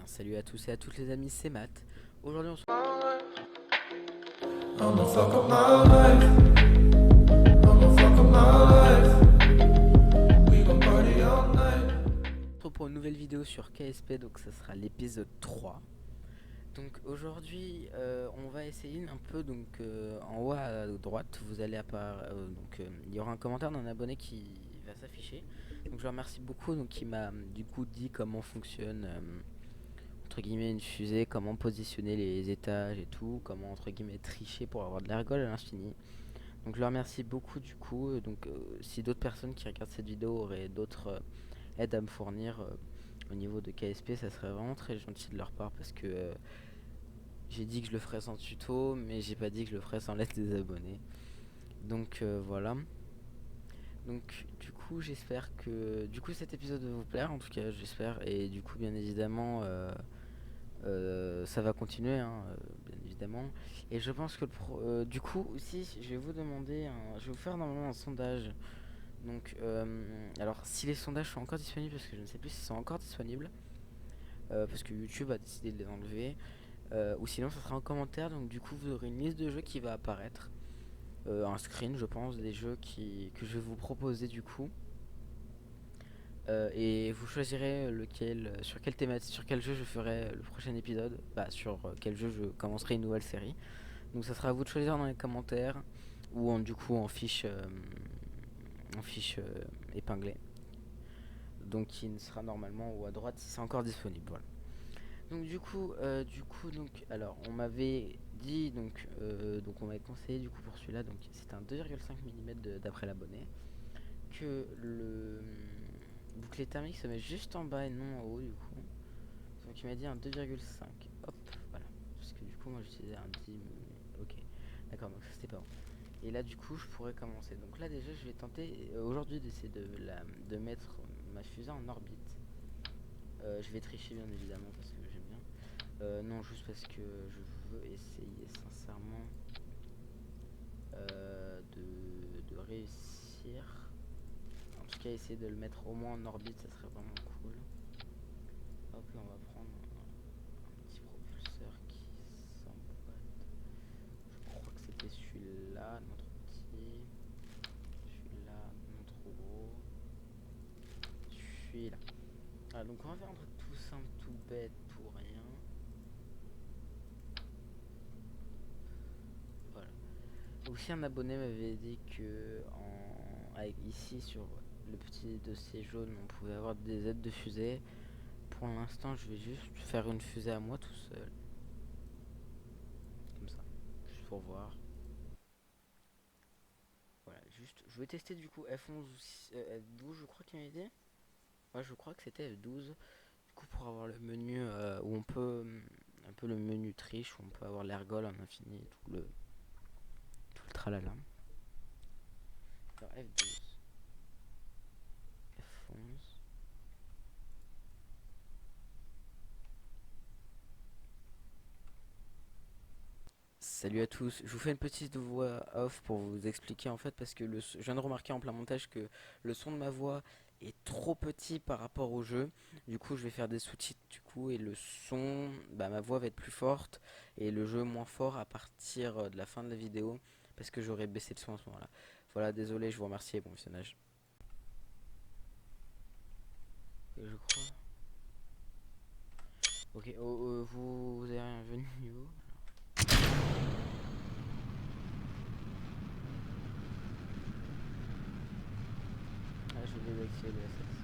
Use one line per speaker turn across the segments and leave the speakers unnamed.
Salut à tous et à toutes les amis, c'est Matt. Aujourd'hui on se
I'ma fuck up my life. I'ma fuck up my life. We gon' party all night.
retrouve pour une nouvelle vidéo sur KSP, donc ça sera l'épisode 3. Donc aujourd'hui on va essayer un peu, donc en haut à droite vous allez apparaître, il y aura un commentaire d'un abonné qui va s'afficher. Donc je le remercie beaucoup, donc qui m'a du coup dit comment fonctionne entre guillemets une fusée, comment positionner les étages et tout, comment entre guillemets tricher pour avoir de l'ergol à l'infini. Donc je le remercie beaucoup du coup. Si d'autres personnes qui regardent cette vidéo auraient d'autres aides à me fournir au niveau de KSP, ça serait vraiment très gentil de leur part parce que j'ai dit que je le ferais sans tuto, mais j'ai pas dit que je le ferais sans l'aide des abonnés. Donc voilà. Donc du coup j'espère que cet épisode va vous plaire, en tout cas j'espère, et du coup bien évidemment ça va continuer, hein, bien évidemment. Et je pense que du coup aussi je vais vous demander, je vais vous faire normalement un sondage. Donc alors si les sondages sont encore disponibles, parce que je ne sais plus s'ils sont encore disponibles, parce que YouTube a décidé de les enlever, ou sinon ça sera en commentaire. Donc du coup vous aurez une liste de jeux qui va apparaître, un screen je pense des jeux que je vais vous proposer du coup. Et vous choisirez lequel, sur quelle thématique, sur quel jeu je ferai le prochain épisode, sur quel jeu je commencerai une nouvelle série. Donc ça sera à vous de choisir dans les commentaires ou du coup en fiche épinglée. Donc qui ne sera normalement ou à droite si c'est encore disponible. Voilà. Donc alors on m'avait dit donc on m'avait conseillé du coup pour celui-là, donc c'était un 2,5 mm d'après l'abonné, que le bouclier thermique se met juste en bas et non en haut du coup. Donc il m'a dit un 2,5. Hop, voilà. Parce que du coup moi j'utilisais un 10 mm. Ok. D'accord, donc ça c'était pas bon. Et là du coup je pourrais commencer. Donc là déjà je vais tenter aujourd'hui d'essayer de mettre ma fusée en orbite. Je vais tricher bien évidemment parce que j'aime bien. Non, juste parce que je veux essayer sincèrement de réussir. En tout cas essayer de le mettre au moins en orbite, ça serait vraiment cool. Hop là on va prendre un petit propulseur qui s'emboîte. Je crois que c'était celui-là, non trop petit. Celui-là, non trop gros. Celui-là. Ah, donc on va faire un truc tout simple, tout bête, tout rien. Voilà. Aussi un abonné m'avait dit que ici sur le petit dossier jaune on pouvait avoir des aides de fusée. Pour l'instant je vais juste faire une fusée à moi tout seul. Comme ça. Juste pour voir. Voilà, juste. Je vais tester du coup F11 ou F12 je crois qu'il m'a dit. Ouais, je crois que c'était F12. Du coup pour avoir le menu où on peut un peu le menu triche où on peut avoir l'ergol en infini et tout le tralala. Alors F12, F11. Salut à tous, je vous fais une petite voix off pour vous expliquer en fait parce que je viens de remarquer en plein montage que le son de ma voix est trop petit par rapport au jeu. Du coup je vais faire des sous-titres du coup et le son, ma voix va être plus forte et le jeu moins fort à partir de la fin de la vidéo parce que j'aurais baissé le son à ce moment là. Voilà, désolé, je vous remercie et bon visionnage. Et je crois... Ok, vous avez rien venu où? Ah, je vais désactiver le SS.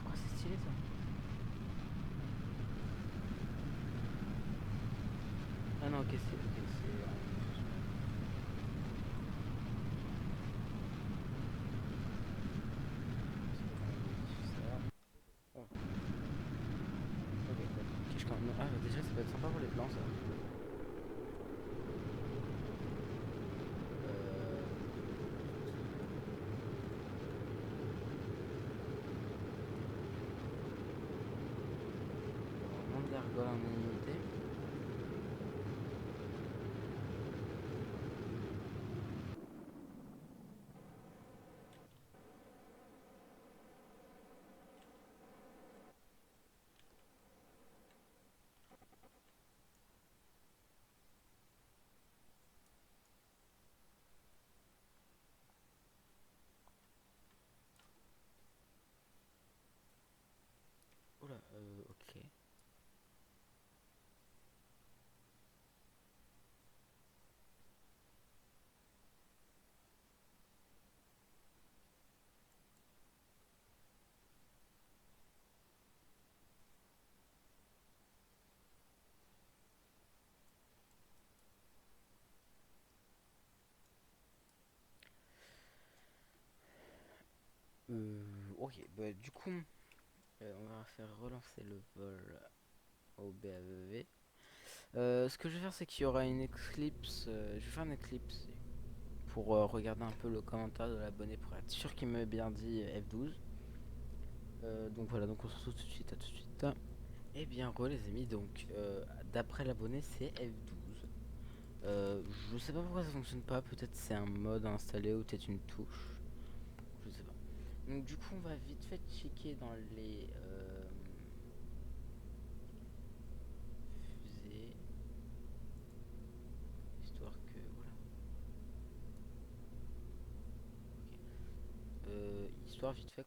Oh, c'est stylé ça. Ah non, ok, c'est oh. Ok, d'accord. Ok, ah, déjà, ça peut être sympa pour les plans, ça. Vraiment de l'ergol en illimité. Oula, ok. Ok, bah du coup, on va faire relancer le vol au BAVV. Ce que je vais faire, c'est qu'il y aura une Eclipse. Je vais faire une Eclipse pour regarder un peu le commentaire de l'abonné pour être sûr qu'il m'ait bien dit F12. Donc voilà, donc on se retrouve tout de suite, à tout de suite. Eh bien, les amis, donc d'après l'abonné, c'est F12. Je sais pas pourquoi ça fonctionne pas, peut-être c'est un mode installé ou peut-être une touche. Je sais pas. Donc du coup, on va vite fait checker dans les fusées, histoire que voilà. Ok. Histoire vite fait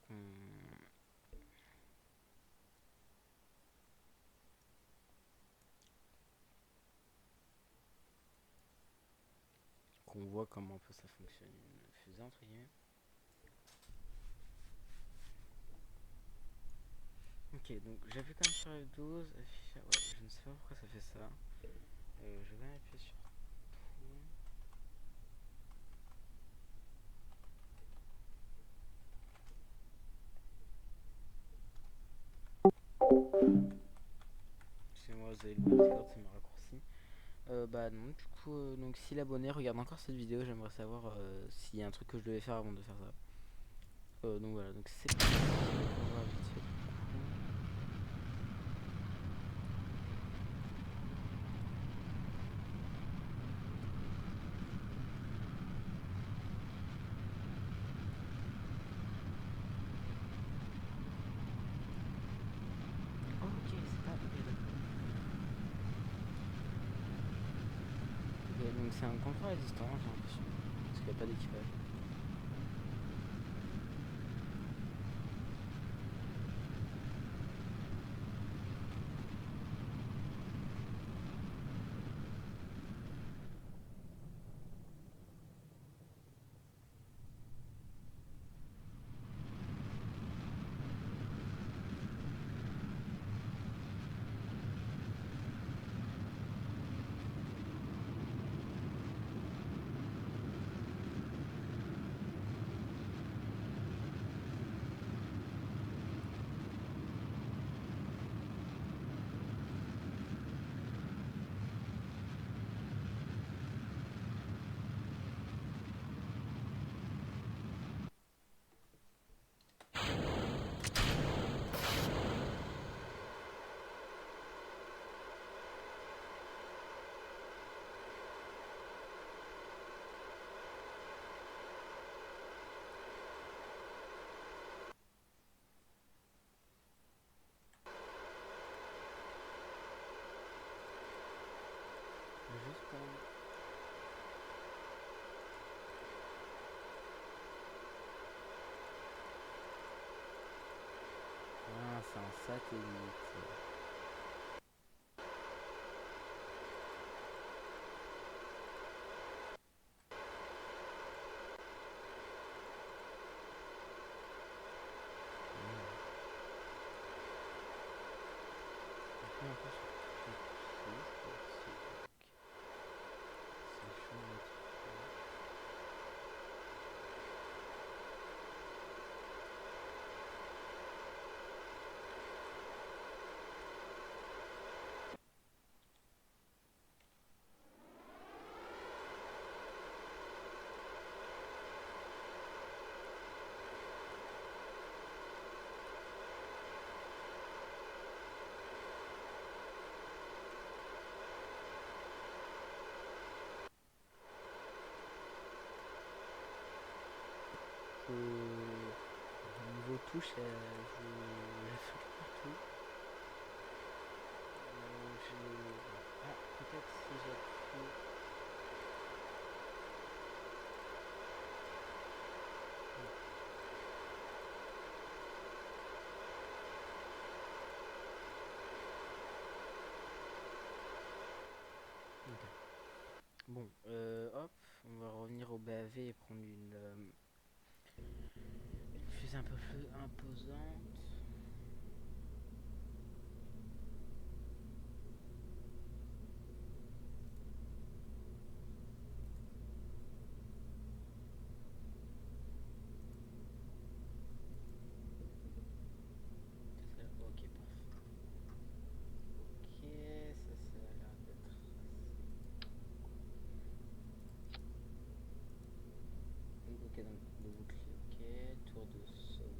qu'on voit comment un peu ça fonctionne une fusée entre guillemets. Ok, donc j'appuie quand même sur F12, afficher, ouais, je ne sais pas pourquoi ça fait ça. Je vais appuyer sur tout. Excusez-moi, vous avez le bruit Discord, c'est mes raccourcis. Bah non, du coup, donc si l'abonné regarde encore cette vidéo, j'aimerais savoir s'il y a un truc que je devais faire avant de faire ça. Donc voilà, donc c'est parti. On va vite fait. Oh, ok, c'est pas. Ok, d'accord. Ok, donc c'est un contrôle à distance, j'ai l'impression. Parce qu'il n'y a pas d'équipage. Juste pour. Ah, c'est un satellite. Appuie un peu sur toutes les touches pour voir si. Ça change un petit peu. Niveau touche, je saute partout. Ah, peut-être si j'appuie. Bon, hop, on va revenir au BAV et prendre une fusée un peu plus imposante. Ok, parfait. Ok, ça a l'air d'être ok, donc le bouclier, ok, tour de sauvetage.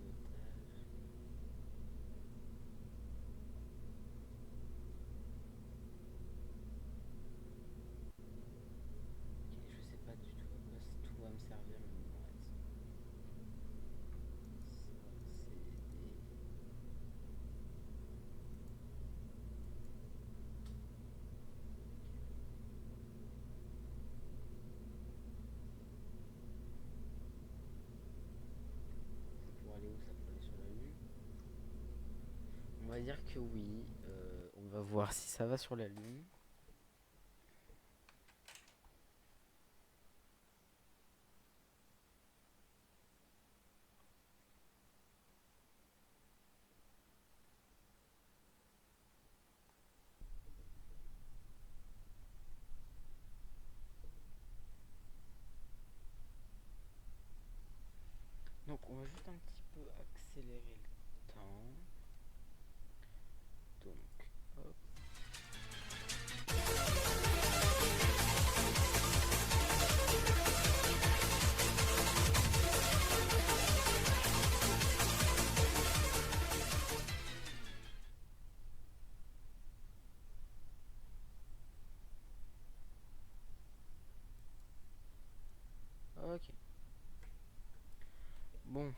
Ok, je sais pas du tout à quoi tout va me servir, mais bon, ouais, ça, c'est des... Ça pour aller où? Ça pour aller sur la Lune? On va dire que oui. On va voir si ça va sur la Lune. Donc on va juste un petit peu accélérer le temps. Donc, hop. Ok. Bon,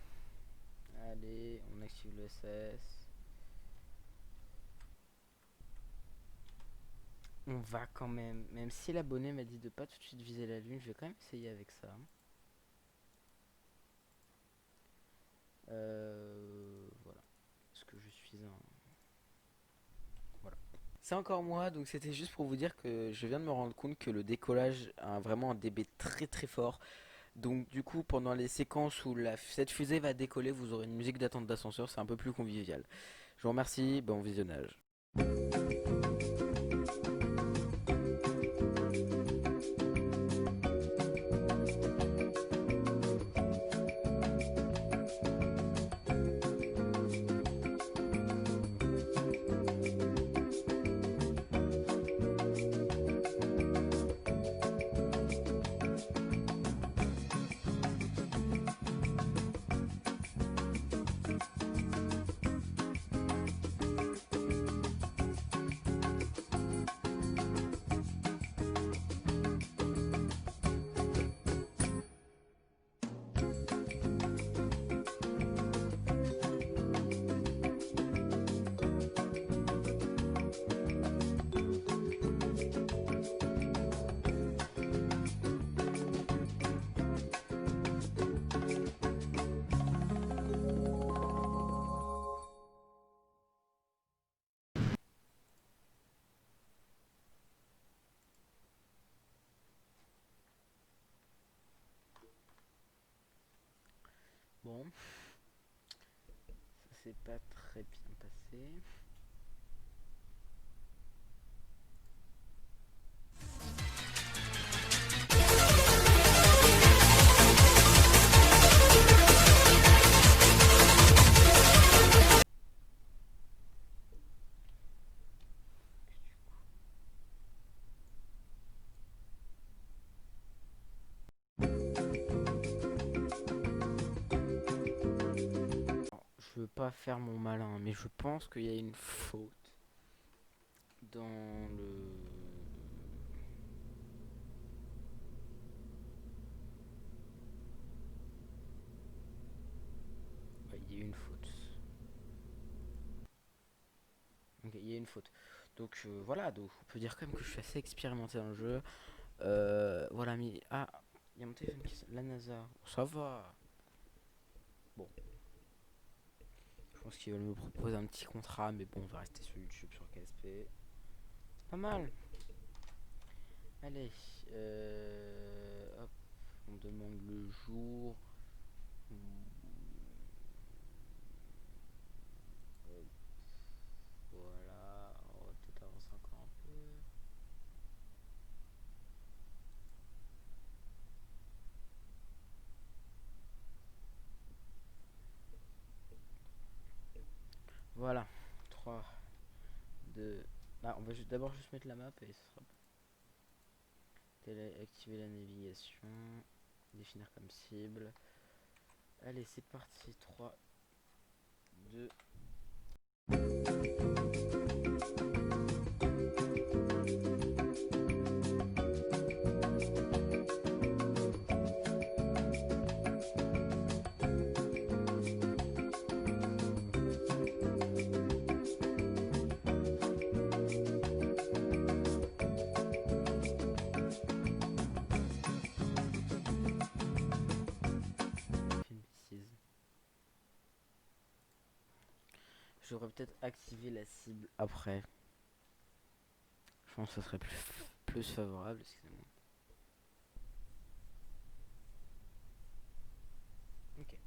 allez, on active le SS. On va quand même si l'abonné m'a dit de pas tout de suite viser la Lune, je vais quand même essayer avec ça. Voilà. Parce que je suis un... Voilà. C'est encore moi, donc c'était juste pour vous dire que je viens de me rendre compte que le décollage a vraiment un dB très très fort. Donc du coup, pendant les séquences où cette fusée va décoller, vous aurez une musique d'attente d'ascenseur, c'est un peu plus convivial. Je vous remercie, bon visionnage. Bon, ça s'est pas très bien passé. Je veux pas faire mon malin, mais je pense qu'il y a une faute dans le... Ouais, il y a eu une faute. Ok, il y a une faute. Donc voilà, donc on peut dire quand même que je suis assez expérimenté dans le jeu. Voilà, mais... Ah, il y a mon téléphone qui sonne. La NASA. Ça va. Bon, je pense qu'ils veulent me proposer un petit contrat, mais bon, on va rester sur YouTube, sur KSP. C'est pas mal. Allez, Hop, on demande le jour. Hop, voilà, on va peut-être avancer encore un peu. Voilà, 3, 2. Ah, on va d'abord juste mettre la map et ce sera activer la navigation, définir comme cible. Allez, c'est parti. 3, 2. J'aurais peut-être activé la cible après. Je pense que ça serait plus favorable, excusez-moi. Ok.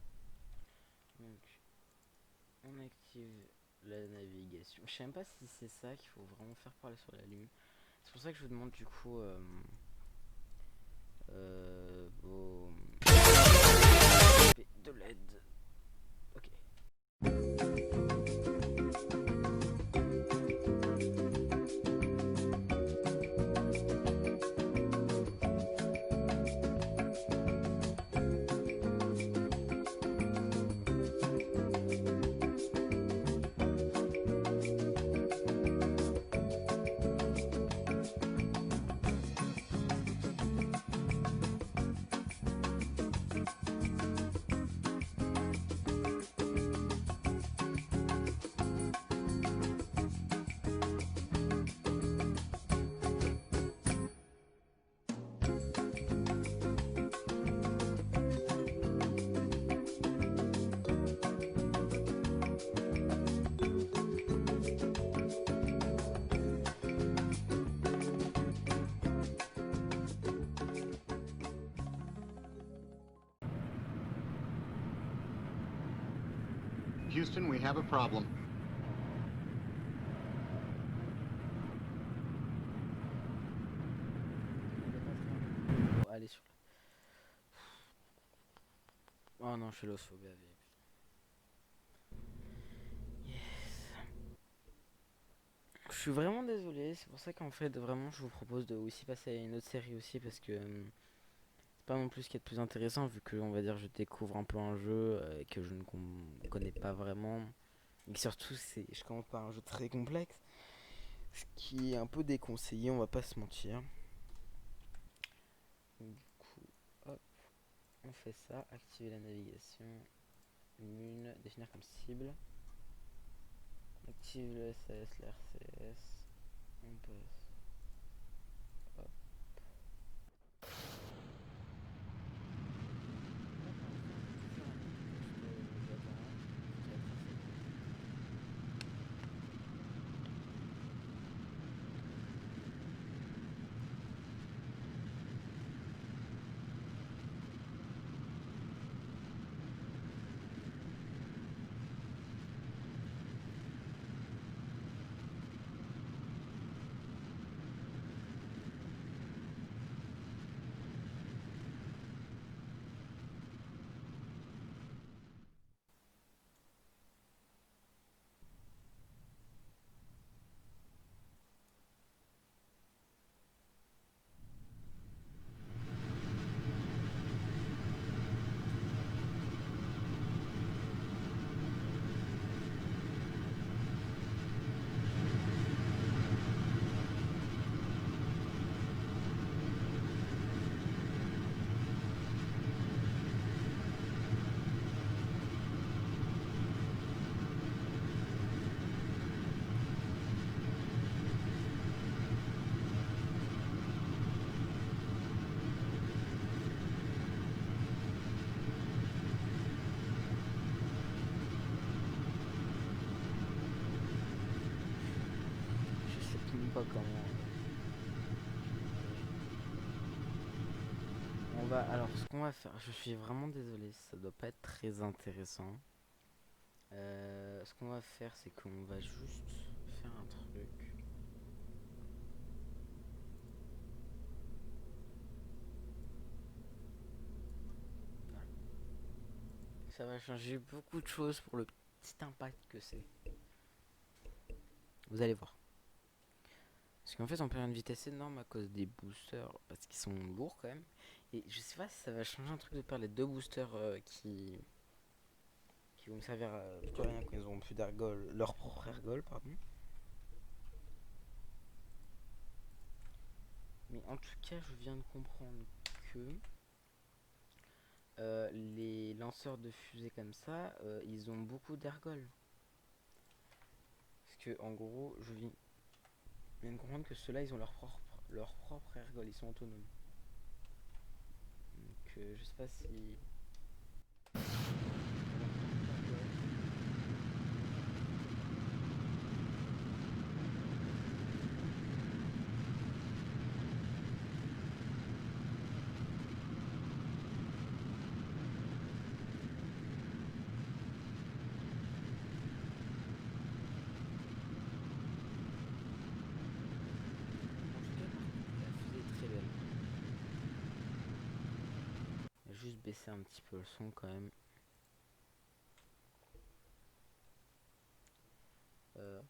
Donc, on active la navigation. Je sais même pas si c'est ça qu'il faut vraiment faire parler sur la lune. C'est pour ça que je vous demande du coup vos de l'aide. Ok.
Houston, we have a problem.
Oh, allez sur la... Oh non, je suis lost, faut baver. Yes. Je suis vraiment désolé, c'est pour ça qu'en fait vraiment je vous propose de aussi passer à une autre série aussi parce que c'est pas non plus ce qui est le plus intéressant vu que on va dire je découvre un peu un jeu que je ne connais pas vraiment et que surtout je commence par un jeu très complexe, ce qui est un peu déconseillé, on va pas se mentir. Donc, du coup, hop, on fait ça, activer la navigation, une, définir comme cible, active le SAS, l'RCS, on passe. Hop. Je sais même pas comment. Alors, ce qu'on va faire, je suis vraiment désolé, ça doit pas être très intéressant. Ce qu'on va faire, c'est qu'on va juste faire un truc. Voilà. Ça va changer beaucoup de choses pour le petit impact que c'est. Vous allez voir. Parce qu'en fait, on perd une vitesse énorme à cause des boosters, parce qu'ils sont lourds quand même. Et je sais pas si ça va changer un truc de perdre les deux boosters qui vont me servir à plus rien quand ils auront plus d'ergol, leur propre ergol, pardon. Mais en tout cas, je viens de comprendre que les lanceurs de fusées comme ça, ils ont beaucoup d'ergol. Parce que en gros, je viens de comprendre que ceux-là, ils ont leur propre ergol, ils sont autonomes. Donc je sais pas si... En tout cas, la fusée est très belle. Je vais juste baisser un petit peu le son quand même. Euh,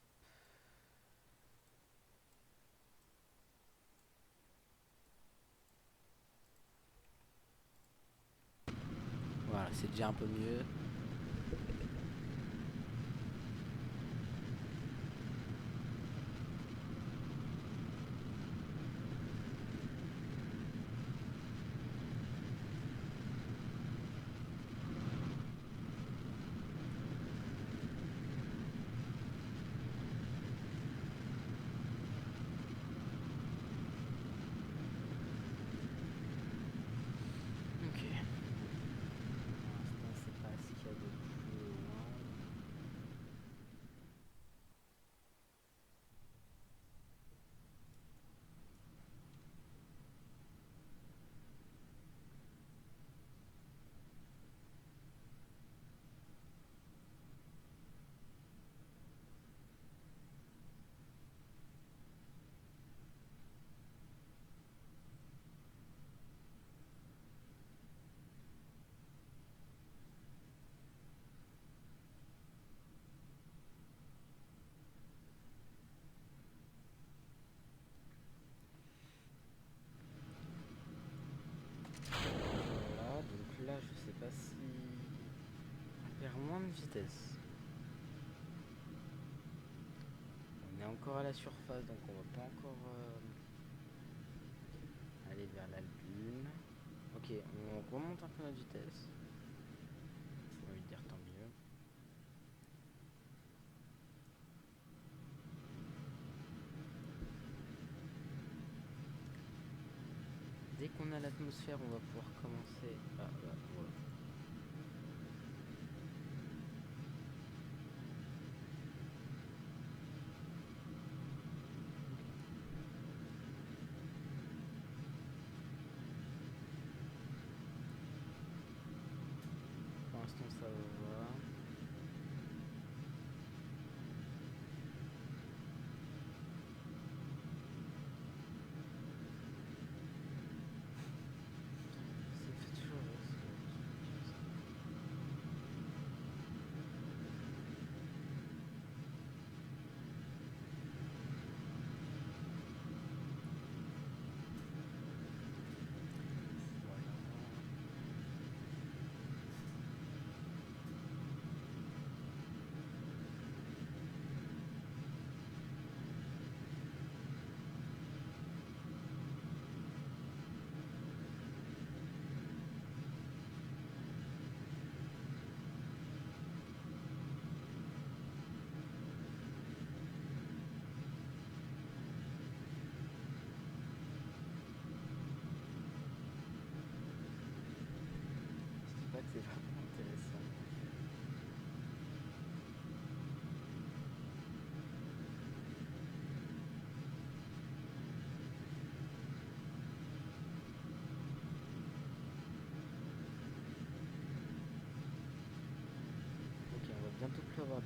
voilà, c'est déjà un peu mieux. Ok. Pour l'instant, c'est pas ce qu'il y a de plus loin. Voilà, donc là, je sais pas si on perd moins de vitesse. On est encore à la surface, donc on va pas encore aller vers la lune. Ok, on remonte un peu notre vitesse. J'ai envie de dire tant mieux. Dès qu'on a l'atmosphère, on va pouvoir commencer. Ah, bah, voilà. Pour l'instant, ça va. Ça me fait toujours rire, ce genre de truc.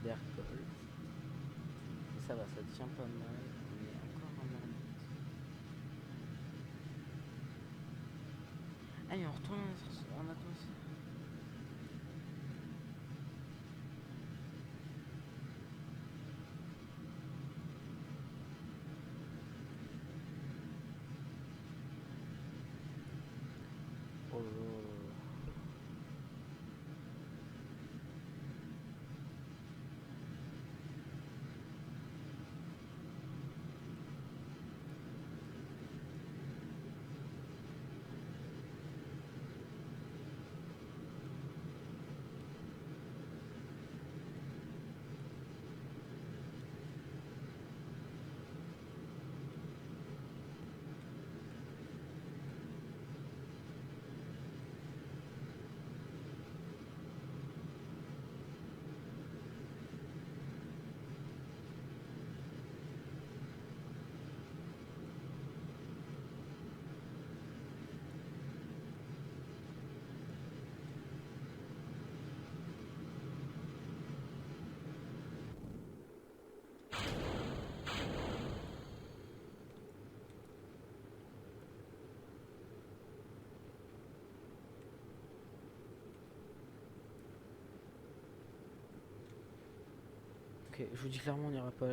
d'ergol. Et ça va, ça tient pas mal. On est encore en orbite. Allez, on retourne en atmosphère. Oh là là. Ok, je vous dis clairement, on n'ira pas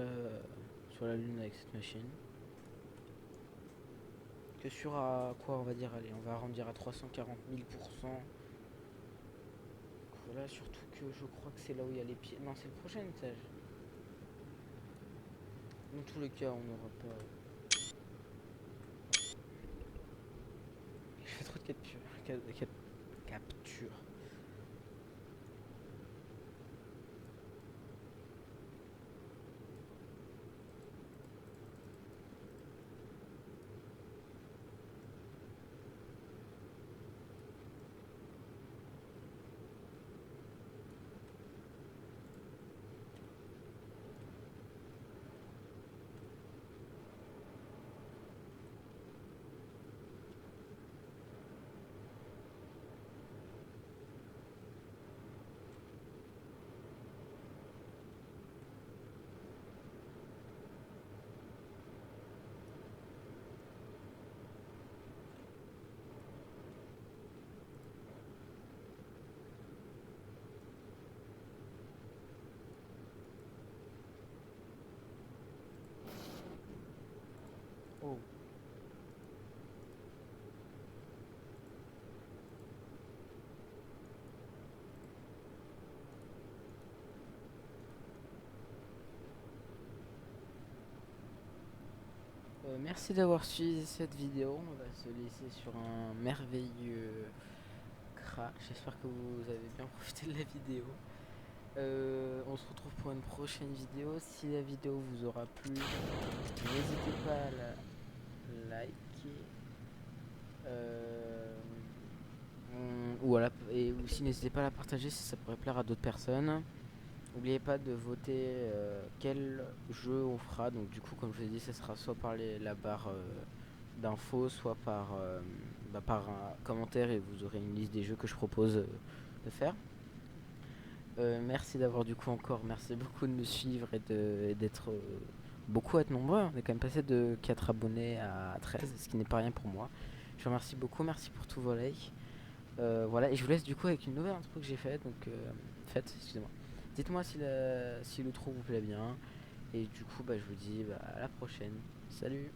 sur la lune avec cette machine. Que sur à quoi on va dire, allez, on va arrondir à 340 000%. Voilà, surtout que je crois que c'est là où il y a les pieds. Non, c'est le prochain étage. Dans tous les cas, on n'aura pas. Je fais trop de capture. Oh. Merci d'avoir suivi cette vidéo. On va se laisser sur un merveilleux crash. J'espère que vous avez bien profité de la vidéo. On se retrouve pour une prochaine vidéo. Si la vidéo vous aura plu, n'hésitez pas à la liker. Ou aussi n'hésitez pas à la partager si ça pourrait plaire à d'autres personnes. N'oubliez pas de voter quel jeu on fera. Donc du coup, comme je vous ai dit, ça sera soit par la barre d'infos, soit par un commentaire, et vous aurez une liste des jeux que je propose de faire. Merci d'avoir merci beaucoup de me suivre et d'être beaucoup à être nombreux. On est quand même passé de 4 abonnés à 13, ce qui n'est pas rien pour moi. Je vous remercie beaucoup, merci pour tous vos likes. Voilà, et je vous laisse du coup avec une nouvelle intro que j'ai faite. Excusez-moi. Dites-moi si l'outro vous plaît bien. Et du coup, je vous dis à la prochaine. Salut!